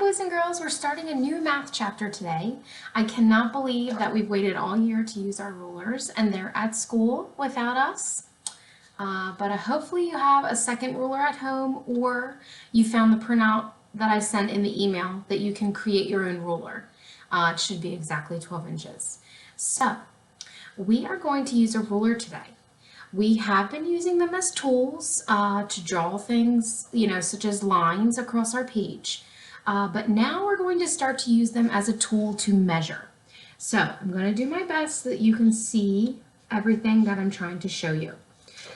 boys and girls, we're starting a new math chapter today. I cannot believe that we've waited all year to use our rulers and they're at school without us. But hopefully you have a second ruler at home, or you found the printout that I sent in the email that you can create your own ruler. It should be exactly 12 inches. So we are going to use a ruler today. We have been using them as tools to draw things, such as lines across our page. But now we're going to start to use them as a tool to measure. So I'm going to do my best so that you can see everything that I'm trying to show you.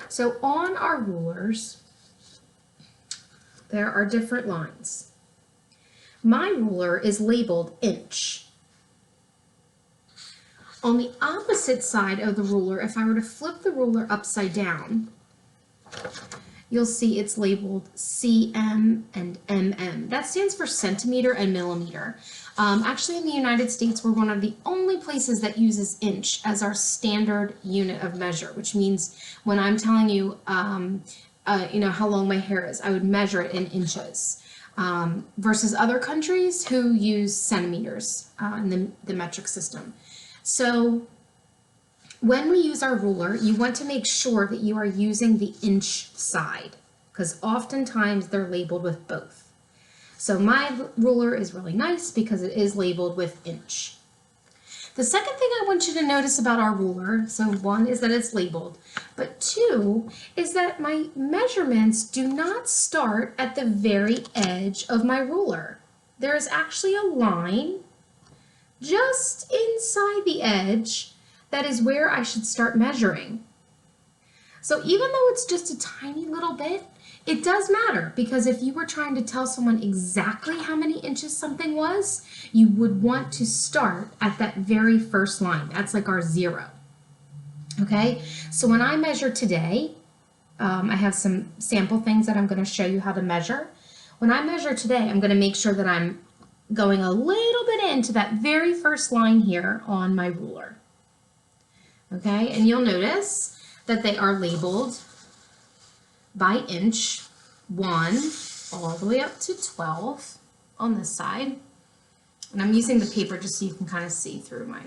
So on our rulers, there are different lines. My ruler is labeled inch. On the opposite side of the ruler, if I were to flip the ruler upside down, you'll see it's labeled cm and mm. That stands for centimeter and millimeter. Actually, in the United States, we're one of the only places that uses inch as our standard unit of measure, which means when I'm telling you, how long my hair is, I would measure it in inches. Versus other countries who use centimeters in the metric system. So when we use our ruler, you want to make sure that you are using the inch side, because oftentimes they're labeled with both. So my ruler is really nice because it is labeled with inch. The second thing I want you to notice about our ruler, so one is that it's labeled, but two is that my measurements do not start at the very edge of my ruler. There is actually a line just inside the edge that is where I should start measuring. So even though it's just a tiny little bit, it does matter, because if you were trying to tell someone exactly how many inches something was, you would want to start at that very first line. That's like our 0. Okay, so when I measure today, I have some sample things that I'm going to show you how to measure. When I measure today, I'm going to make sure that I'm going a little bit into that very first line here on my ruler. Okay, and you'll notice that they are labeled by inch, 1 all the way up to 12 on this side. And I'm using the paper just so you can kind of see through my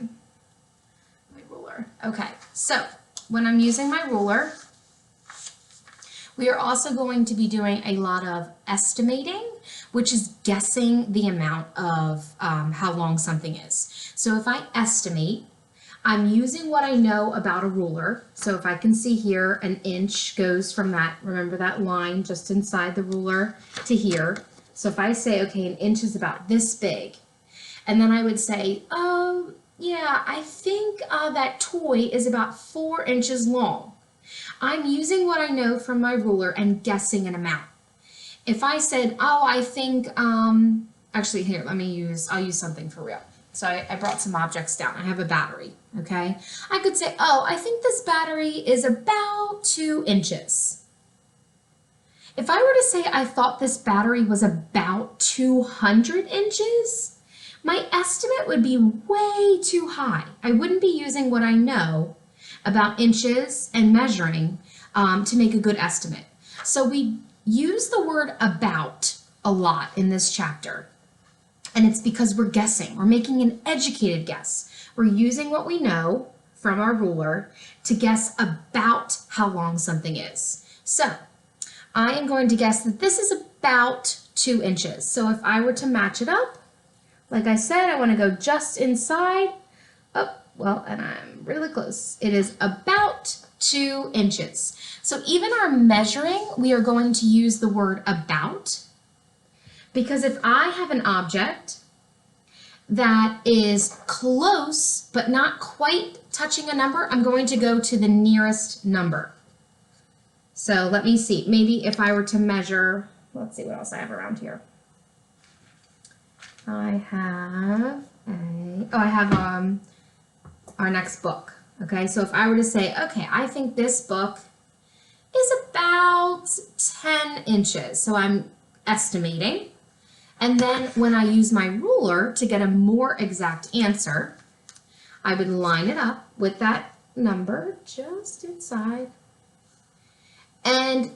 ruler. Okay, so when I'm using my ruler, we are also going to be doing a lot of estimating, which is guessing the amount of how long something is. So if I estimate, I'm using what I know about a ruler. So if I can see here, an inch goes from that, remember that line just inside the ruler, to here. So if I say, okay, an inch is about this big, and then I would say, oh, yeah, I think that toy is about 4 inches long. I'm using what I know from my ruler and guessing an amount. If I said, oh, I think, actually here, I'll use something for real. So I brought some objects down. I have a battery, okay? I could say, oh, I think this battery is about 2 inches. If I were to say I thought this battery was about 200 inches, my estimate would be way too high. I wouldn't be using what I know about inches and measuring to make a good estimate. So we use the word about a lot in this chapter. And it's because we're guessing. We're making an educated guess. We're using what we know from our ruler to guess about how long something is. So I am going to guess that this is about 2 inches. So if I were to match it up, like I said, I want to go just inside. Oh, well, and I'm really close. It is about 2 inches. So even our measuring, we are going to use the word about, because if I have an object that is close but not quite touching a number, I'm going to go to the nearest number. So let me see, maybe if I were to measure, let's see what else I have around here. I have our next book. Okay, so if I were to say, okay, I think this book is about 10 inches. So I'm estimating. And then when I use my ruler to get a more exact answer, I would line it up with that number just inside. And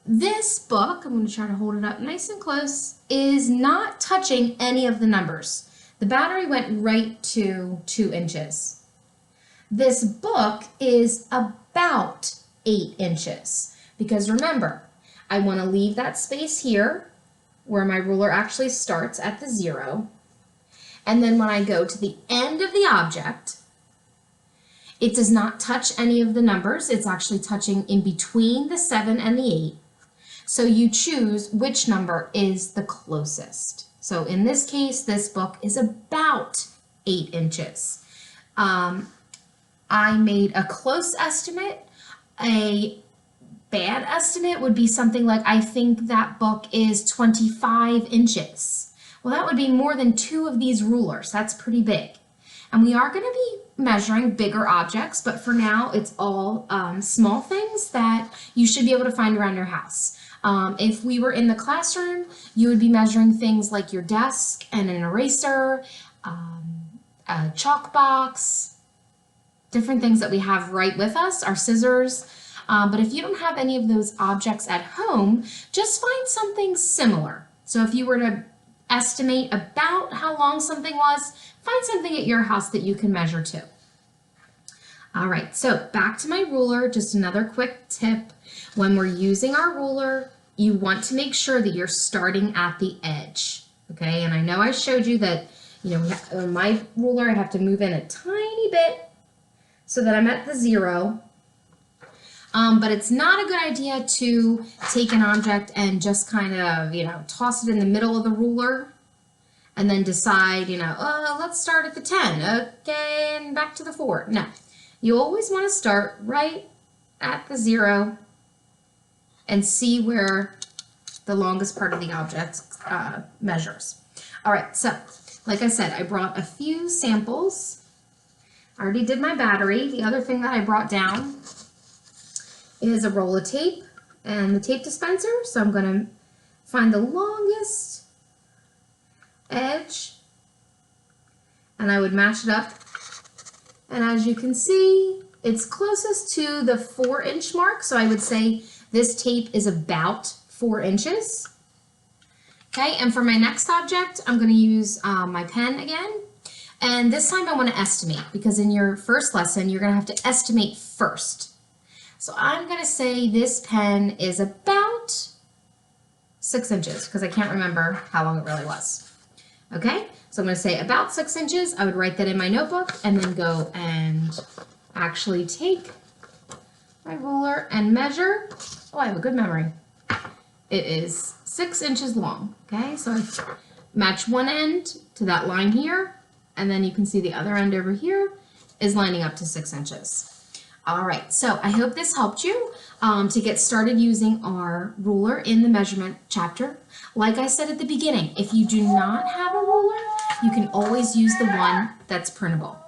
this book, I'm going to try to hold it up nice and close, is not touching any of the numbers. The battery went right to 2 inches. This book is about 8 inches because remember, I want to leave that space here where my ruler actually starts at the 0. And then when I go to the end of the object, it does not touch any of the numbers. It's actually touching in between the 7 and the 8. So you choose which number is the closest. So in this case, this book is about 8 inches. I made a close estimate. A bad estimate would be something like, I think that book is 25 inches. Well, that would be more than 2 of these rulers. That's pretty big. And we are going to be measuring bigger objects, but for now, it's all small things that you should be able to find around your house. If we were in the classroom, you would be measuring things like your desk and an eraser, a chalk box, different things that we have right with us, our scissors. But if you don't have any of those objects at home, just find something similar. So if you were to estimate about how long something was, find something at your house that you can measure too. All right, so back to my ruler, just another quick tip. When we're using our ruler, you want to make sure that you're starting at the edge, okay? And I know I showed you that, you know, on my ruler, I have to move in a tiny bit so that I'm at the 0. But it's not a good idea to take an object and just kind of, you know, toss it in the middle of the ruler and then decide, you know, oh, let's start at the 10, okay, and back to the 4. No, you always want to start right at the 0 and see where the longest part of the object measures. All right, so like I said, I brought a few samples. I already did my battery. The other thing that I brought down is a roll of tape and the tape dispenser. So I'm going to find the longest edge and I would match it up. And as you can see, it's closest to the 4-inch mark. So I would say this tape is about 4 inches. Okay, and for my next object, I'm going to use my pen again. And this time I want to estimate because in your first lesson, you're going to have to estimate first. So I'm going to say this pen is about 6 inches because I can't remember how long it really was. Okay, so I'm going to say about 6 inches. I would write that in my notebook and then go and actually take my ruler and measure. Oh, I have a good memory. It is 6 inches long. Okay, so I match one end to that line here, and then you can see the other end over here is lining up to 6 inches. All right, so I hope this helped you to get started using our ruler in the measurement chapter. Like I said at the beginning, if you do not have a ruler, you can always use the one that's printable.